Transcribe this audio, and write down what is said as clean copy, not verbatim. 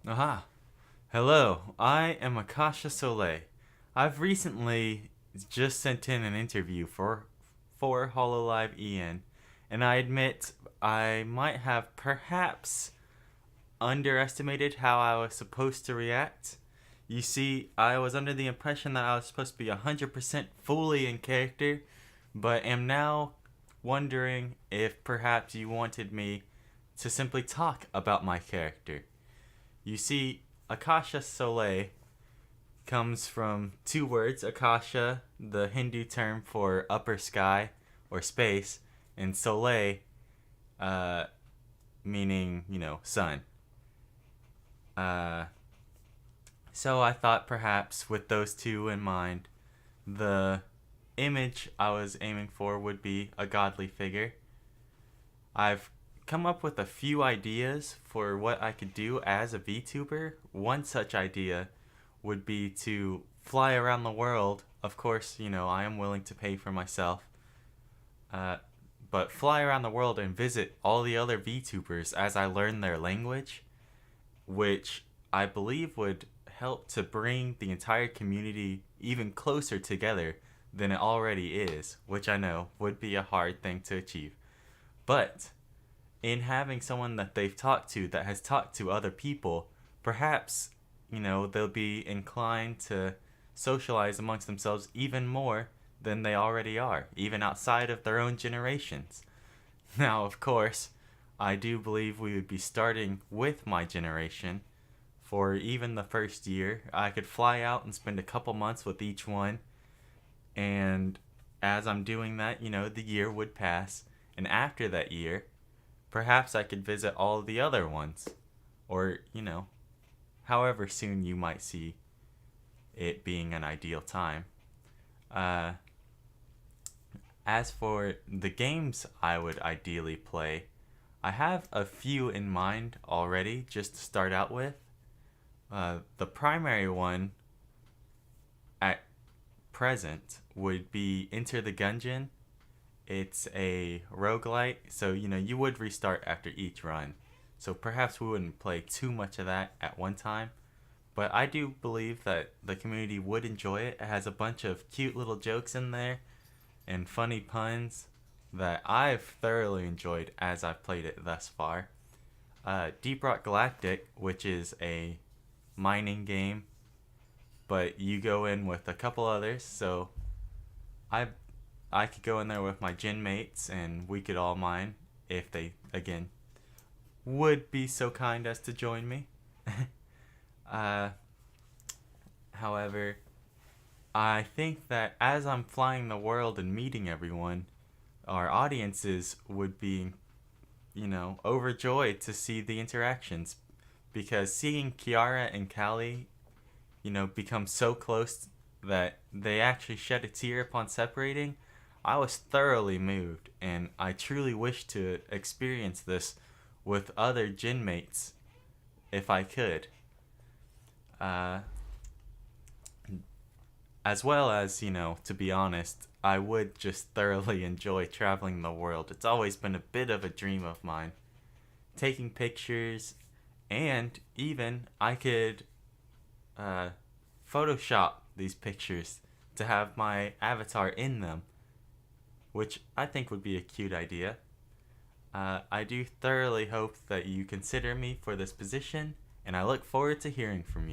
Aha. Hello, I am Akasha Soleil. I've recently just sent in an interview for Hololive Ian, and I admit I might have perhaps underestimated how I was supposed to react. You see, I was under the impression that I was supposed to be 100% fully in character, but am now wondering if perhaps you wanted me to simply talk about my character. You see, Akasha Soleil comes from two words: Akasha, the Hindu term for upper sky or space, and Soleil, uh, meaning, sun. Uh, so I thought perhaps with those two in mind, the image I was aiming for would be a godly figure. I've come up with a few ideas for what I could do as a VTuber. One such idea would be to fly around the world. Of course, I am willing to pay for myself. Uh, but fly around the world and visit all the other VTubers as I learn their language, which I believe would help to bring the entire community even closer together than it already is, which I know would be a hard thing to achieve. But in having someone that they've talked to that has talked to other people, perhaps, they'll be inclined to socialize amongst themselves even more than they already are, even outside of their own generations. Now, of course, I do believe we would be starting with my generation. For even the first year, I could fly out and spend a couple months with each one, and as I'm doing that, the year would pass, and after that year, perhaps I could visit all the other ones. Or, however soon you might see it being an ideal time. Uh, as for the games I would ideally play, I have a few in mind already just to start out with. The primary one at present would be Enter the Gungeon. It's a roguelite, so you would restart after each run. So perhaps we wouldn't play too much of that at one time. But I do believe that the community would enjoy it. It has a bunch of cute little jokes in there and funny puns that I've thoroughly enjoyed as I've played it thus far. Deep Rock Galactic, which is a mining game, but you go in with a couple others, so I I could go in there with my gin mates and we could all mine if they, again, would be so kind as to join me. uh, However, I think that as I'm flying the world and meeting everyone, our audiences would be, overjoyed to see the interactions. Because seeing Kiara and Callie, become so close that they actually shed a tear upon separating, I was thoroughly moved, and I truly wish to experience this with other gin mates if I could. Uh, as well as, to be honest, I would just thoroughly enjoy traveling the world. It's always been a bit of a dream of mine. Taking pictures, and even I could uh, Photoshop these pictures to have my avatar in them, which I think would be a cute idea. I do thoroughly hope that you consider me for this position, and I look forward to hearing from you.